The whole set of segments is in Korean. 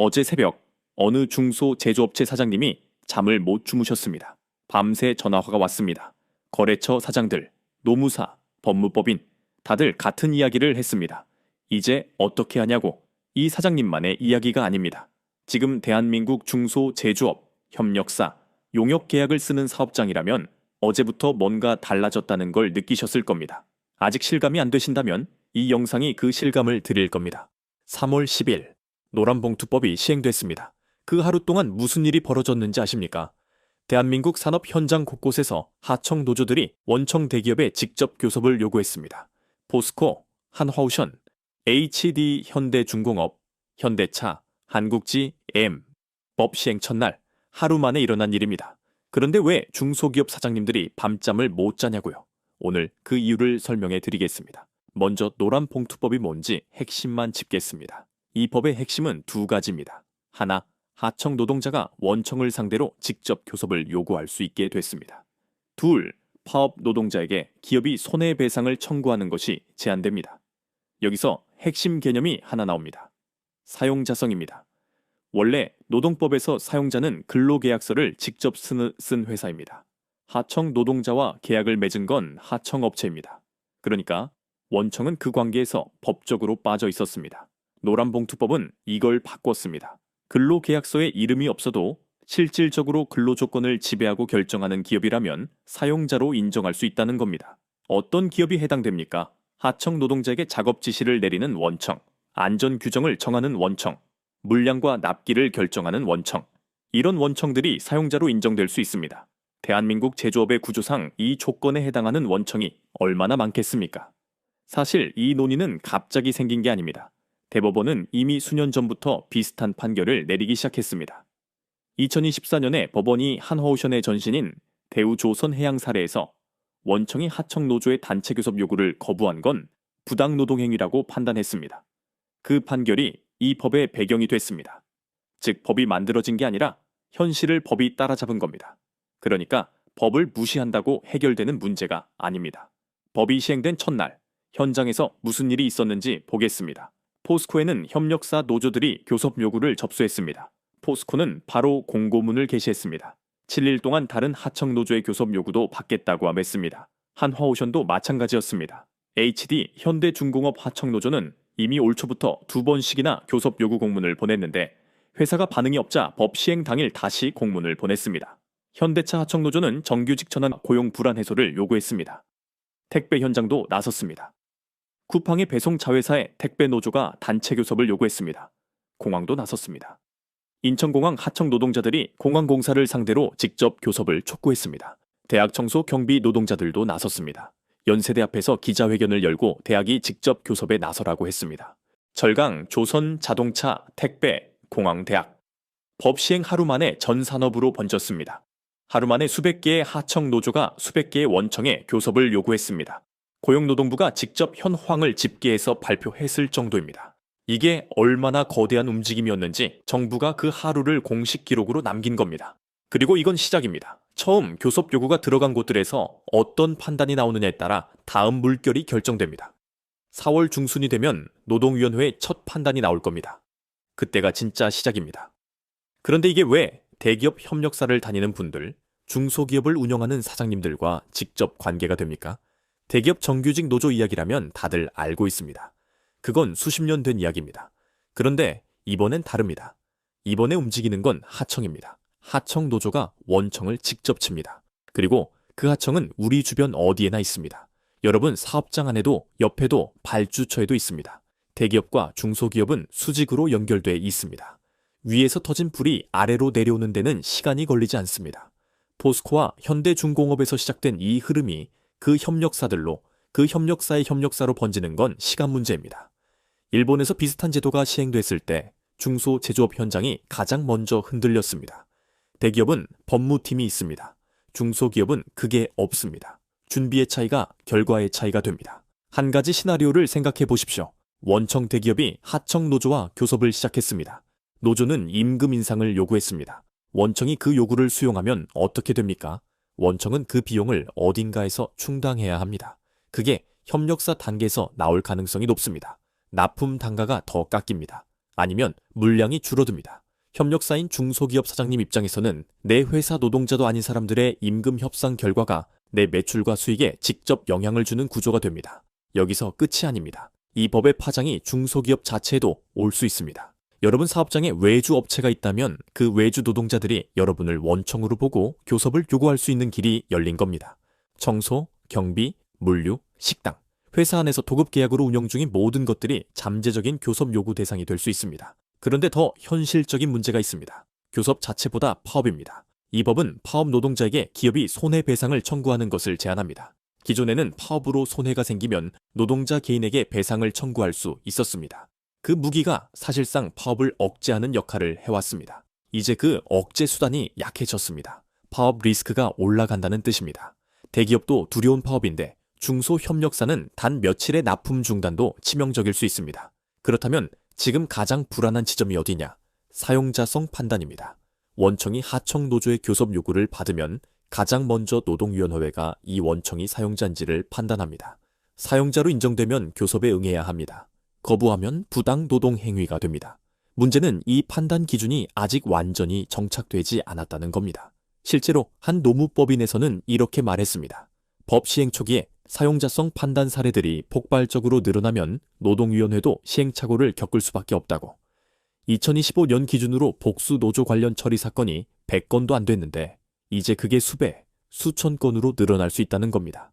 어제 새벽 어느 중소 제조업체 사장님이 잠을 못 주무셨습니다. 밤새 전화가 왔습니다. 거래처 사장들, 노무사, 법무법인 다들 같은 이야기를 했습니다. 이제 어떻게 하냐고. 이 사장님만의 이야기가 아닙니다. 지금 대한민국 중소 제조업, 협력사, 용역 계약을 쓰는 사업장이라면 어제부터 뭔가 달라졌다는 걸 느끼셨을 겁니다. 아직 실감이 안 되신다면 이 영상이 그 실감을 드릴 겁니다. 3월 10일 노란봉투법이 시행됐습니다. 그 하루 동안 무슨 일이 벌어졌는지 아십니까? 대한민국 산업 현장 곳곳에서 하청 노조들이 원청 대기업에 직접 교섭을 요구했습니다. 포스코, 한화오션, HD 현대중공업, 현대차, 한국지, M, 법 시행 첫날 하루 만에 일어난 일입니다. 그런데 왜 중소기업 사장님들이 밤잠을 못 자냐고요? 오늘 그 이유를 설명해 드리겠습니다. 먼저 노란봉투법이 뭔지 핵심만 짚겠습니다. 이 법의 핵심은 두 가지입니다. 하나, 하청 노동자가 원청을 상대로 직접 교섭을 요구할 수 있게 됐습니다. 둘, 파업 노동자에게 기업이 손해배상을 청구하는 것이 제한됩니다. 여기서 핵심 개념이 하나 나옵니다. 사용자성입니다. 원래 노동법에서 사용자는 근로계약서를 직접 쓴 회사입니다. 하청 노동자와 계약을 맺은 건 하청업체입니다. 그러니까 원청은 그 관계에서 법적으로 빠져 있었습니다. 노란봉투법은 이걸 바꿨습니다. 근로계약서에 이름이 없어도 실질적으로 근로조건을 지배하고 결정하는 기업이라면 사용자로 인정할 수 있다는 겁니다. 어떤 기업이 해당됩니까? 하청 노동자에게 작업 지시를 내리는 원청, 안전 규정을 정하는 원청, 물량과 납기를 결정하는 원청. 이런 원청들이 사용자로 인정될 수 있습니다. 대한민국 제조업의 구조상 이 조건에 해당하는 원청이 얼마나 많겠습니까? 사실 이 논의는 갑자기 생긴 게 아닙니다. 대법원은 이미 수년 전부터 비슷한 판결을 내리기 시작했습니다. 2024년에 법원이 한화오션의 전신인 대우조선해양 사례에서 원청이 하청 노조의 단체 교섭 요구를 거부한 건 부당노동행위라고 판단했습니다. 그 판결이 이 법의 배경이 됐습니다. 즉 법이 만들어진 게 아니라 현실을 법이 따라잡은 겁니다. 그러니까 법을 무시한다고 해결되는 문제가 아닙니다. 법이 시행된 첫날 현장에서 무슨 일이 있었는지 보겠습니다. 포스코에는 협력사 노조들이 교섭 요구를 접수했습니다. 포스코는 바로 공고문을 게시했습니다. 7일 동안 다른 하청 노조의 교섭 요구도 받겠다고 암했습니다. 한화오션도 마찬가지였습니다. HD 현대중공업 하청 노조는 이미 올 초부터 2번씩이나 교섭 요구 공문을 보냈는데 회사가 반응이 없자 법 시행 당일 다시 공문을 보냈습니다. 현대차 하청 노조는 정규직 전환 고용 불안 해소를 요구했습니다. 택배 현장도 나섰습니다. 쿠팡의 배송 자회사의 택배 노조가 단체 교섭을 요구했습니다. 공항도 나섰습니다. 인천공항 하청 노동자들이 공항공사를 상대로 직접 교섭을 촉구했습니다. 대학 청소 경비 노동자들도 나섰습니다. 연세대 앞에서 기자회견을 열고 대학이 직접 교섭에 나서라고 했습니다. 철강, 조선, 자동차, 택배, 공항, 대학. 법 시행 하루 만에 전 산업으로 번졌습니다. 하루 만에 수백 개의 하청 노조가 수백 개의 원청에 교섭을 요구했습니다. 고용노동부가 직접 현황을 집계해서 발표했을 정도입니다. 이게 얼마나 거대한 움직임이었는지 정부가 그 하루를 공식 기록으로 남긴 겁니다. 그리고 이건 시작입니다. 처음 교섭 요구가 들어간 곳들에서 어떤 판단이 나오느냐에 따라 다음 물결이 결정됩니다. 4월 중순이 되면 노동위원회의 첫 판단이 나올 겁니다. 그때가 진짜 시작입니다. 그런데 이게 왜 대기업 협력사를 다니는 분들, 중소기업을 운영하는 사장님들과 직접 관계가 됩니까? 대기업 정규직 노조 이야기라면 다들 알고 있습니다. 그건 수십 년 된 이야기입니다. 그런데 이번엔 다릅니다. 이번에 움직이는 건 하청입니다. 하청 노조가 원청을 직접 칩니다. 그리고 그 하청은 우리 주변 어디에나 있습니다. 여러분 사업장 안에도 옆에도 발주처에도 있습니다. 대기업과 중소기업은 수직으로 연결돼 있습니다. 위에서 터진 불이 아래로 내려오는 데는 시간이 걸리지 않습니다. 포스코와 현대중공업에서 시작된 이 흐름이 그 협력사들로, 그 협력사의 협력사로 번지는 건 시간 문제입니다. 일본에서 비슷한 제도가 시행됐을 때 중소제조업 현장이 가장 먼저 흔들렸습니다. 대기업은 법무팀이 있습니다. 중소기업은 그게 없습니다. 준비의 차이가 결과의 차이가 됩니다. 한 가지 시나리오를 생각해 보십시오. 원청 대기업이 하청 노조와 교섭을 시작했습니다. 노조는 임금 인상을 요구했습니다. 원청이 그 요구를 수용하면 어떻게 됩니까? 원청은 그 비용을 어딘가에서 충당해야 합니다. 그게 협력사 단계에서 나올 가능성이 높습니다. 납품 단가가 더 깎입니다. 아니면 물량이 줄어듭니다. 협력사인 중소기업 사장님 입장에서는 내 회사 노동자도 아닌 사람들의 임금 협상 결과가 내 매출과 수익에 직접 영향을 주는 구조가 됩니다. 여기서 끝이 아닙니다. 이 법의 파장이 중소기업 자체에도 올 수 있습니다. 여러분 사업장에 외주 업체가 있다면 그 외주 노동자들이 여러분을 원청으로 보고 교섭을 요구할 수 있는 길이 열린 겁니다. 청소, 경비, 물류, 식당, 회사 안에서 도급 계약으로 운영 중인 모든 것들이 잠재적인 교섭 요구 대상이 될 수 있습니다. 그런데 더 현실적인 문제가 있습니다. 교섭 자체보다 파업입니다. 이 법은 파업 노동자에게 기업이 손해배상을 청구하는 것을 제한합니다. 기존에는 파업으로 손해가 생기면 노동자 개인에게 배상을 청구할 수 있었습니다. 그 무기가 사실상 파업을 억제하는 역할을 해왔습니다. 이제 그 억제 수단이 약해졌습니다. 파업 리스크가 올라간다는 뜻입니다. 대기업도 두려운 파업인데 중소협력사는 단 며칠의 납품 중단도 치명적일 수 있습니다. 그렇다면 지금 가장 불안한 지점이 어디냐? 사용자성 판단입니다. 원청이 하청 노조의 교섭 요구를 받으면 가장 먼저 노동위원회가 이 원청이 사용자인지를 판단합니다. 사용자로 인정되면 교섭에 응해야 합니다. 거부하면 부당 노동 행위가 됩니다. 문제는 이 판단 기준이 아직 완전히 정착되지 않았다는 겁니다. 실제로 한 노무법인에서는 이렇게 말했습니다. 법 시행 초기에 사용자성 판단 사례들이 폭발적으로 늘어나면 노동위원회도 시행착오를 겪을 수밖에 없다고. 2025년 기준으로 복수 노조 관련 처리 사건이 100건도 안 됐는데 이제 그게 수배, 수천 건으로 늘어날 수 있다는 겁니다.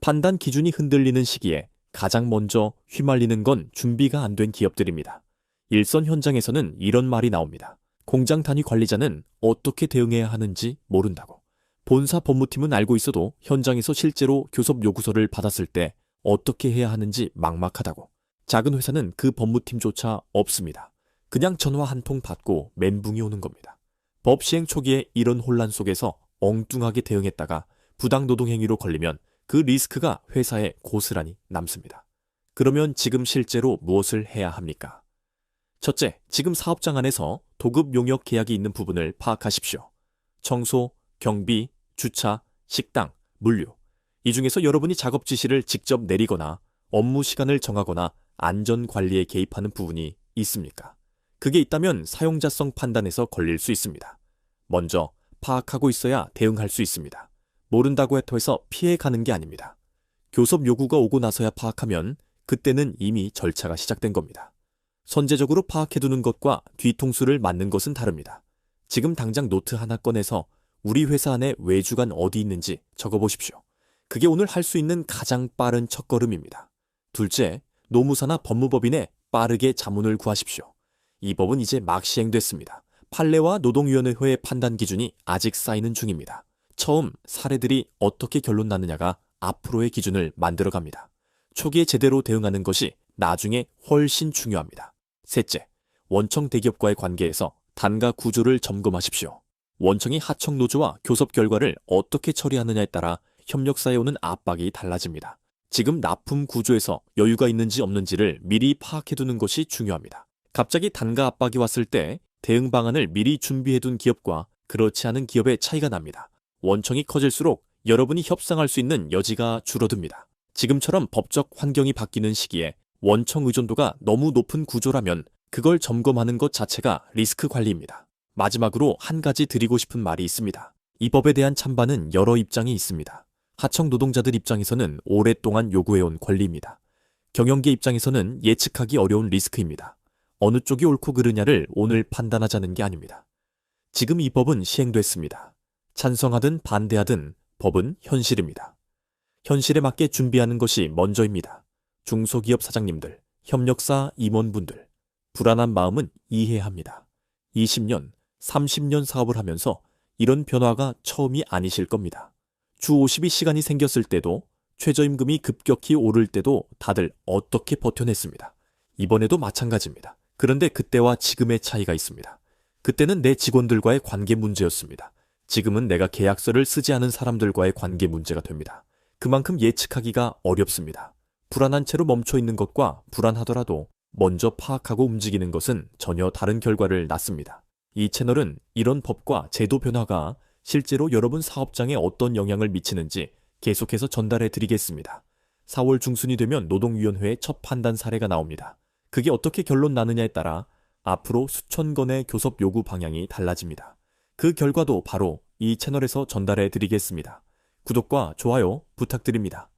판단 기준이 흔들리는 시기에 가장 먼저 휘말리는 건 준비가 안 된 기업들입니다. 일선 현장에서는 이런 말이 나옵니다. 공장 단위 관리자는 어떻게 대응해야 하는지 모른다고. 본사 법무팀은 알고 있어도 현장에서 실제로 교섭 요구서를 받았을 때 어떻게 해야 하는지 막막하다고. 작은 회사는 그 법무팀조차 없습니다. 그냥 전화 한 통 받고 멘붕이 오는 겁니다. 법 시행 초기에 이런 혼란 속에서 엉뚱하게 대응했다가 부당 노동 행위로 걸리면 그 리스크가 회사에 고스란히 남습니다. 그러면 지금 실제로 무엇을 해야 합니까? 첫째, 지금 사업장 안에서 도급 용역 계약이 있는 부분을 파악하십시오. 청소, 경비, 주차, 식당, 물류. 이 중에서 여러분이 작업 지시를 직접 내리거나 업무 시간을 정하거나 안전 관리에 개입하는 부분이 있습니까? 그게 있다면 사용자성 판단에서 걸릴 수 있습니다. 먼저 파악하고 있어야 대응할 수 있습니다. 모른다고 해서 피해 가는 게 아닙니다. 교섭 요구가 오고 나서야 파악하면 그때는 이미 절차가 시작된 겁니다. 선제적으로 파악해두는 것과 뒤통수를 맞는 것은 다릅니다. 지금 당장 노트 하나 꺼내서 우리 회사 안에 외주관 어디 있는지 적어보십시오. 그게 오늘 할 수 있는 가장 빠른 첫걸음입니다. 둘째, 노무사나 법무법인에 빠르게 자문을 구하십시오. 이 법은 이제 막 시행됐습니다. 판례와 노동위원회의 판단 기준이 아직 쌓이는 중입니다. 처음 사례들이 어떻게 결론 나느냐가 앞으로의 기준을 만들어갑니다. 초기에 제대로 대응하는 것이 나중에 훨씬 중요합니다. 셋째, 원청 대기업과의 관계에서 단가 구조를 점검하십시오. 원청이 하청 노조와 교섭 결과를 어떻게 처리하느냐에 따라 협력사에 오는 압박이 달라집니다. 지금 납품 구조에서 여유가 있는지 없는지를 미리 파악해두는 것이 중요합니다. 갑자기 단가 압박이 왔을 때 대응 방안을 미리 준비해둔 기업과 그렇지 않은 기업의 차이가 납니다. 원청이 커질수록 여러분이 협상할 수 있는 여지가 줄어듭니다. 지금처럼 법적 환경이 바뀌는 시기에 원청 의존도가 너무 높은 구조라면 그걸 점검하는 것 자체가 리스크 관리입니다. 마지막으로 한 가지 드리고 싶은 말이 있습니다. 이 법에 대한 찬반은 여러 입장이 있습니다. 하청 노동자들 입장에서는 오랫동안 요구해온 권리입니다. 경영계 입장에서는 예측하기 어려운 리스크입니다. 어느 쪽이 옳고 그르냐를 오늘 판단하자는 게 아닙니다. 지금 이 법은 시행됐습니다. 찬성하든 반대하든 법은 현실입니다. 현실에 맞게 준비하는 것이 먼저입니다. 중소기업 사장님들, 협력사 임원분들, 불안한 마음은 이해합니다. 20년, 30년 사업을 하면서 이런 변화가 처음이 아니실 겁니다. 주 52시간이 생겼을 때도 최저임금이 급격히 오를 때도 다들 어떻게 버텨냈습니다. 이번에도 마찬가지입니다. 그런데 그때와 지금의 차이가 있습니다. 그때는 내 직원들과의 관계 문제였습니다. 지금은 내가 계약서를 쓰지 않은 사람들과의 관계 문제가 됩니다. 그만큼 예측하기가 어렵습니다. 불안한 채로 멈춰 있는 것과 불안하더라도 먼저 파악하고 움직이는 것은 전혀 다른 결과를 낳습니다. 이 채널은 이런 법과 제도 변화가 실제로 여러분 사업장에 어떤 영향을 미치는지 계속해서 전달해 드리겠습니다. 4월 중순이 되면 노동위원회의 첫 판단 사례가 나옵니다. 그게 어떻게 결론 나느냐에 따라 앞으로 수천 건의 교섭 요구 방향이 달라집니다. 그 결과도 바로 이 채널에서 전달해 드리겠습니다. 구독과 좋아요 부탁드립니다.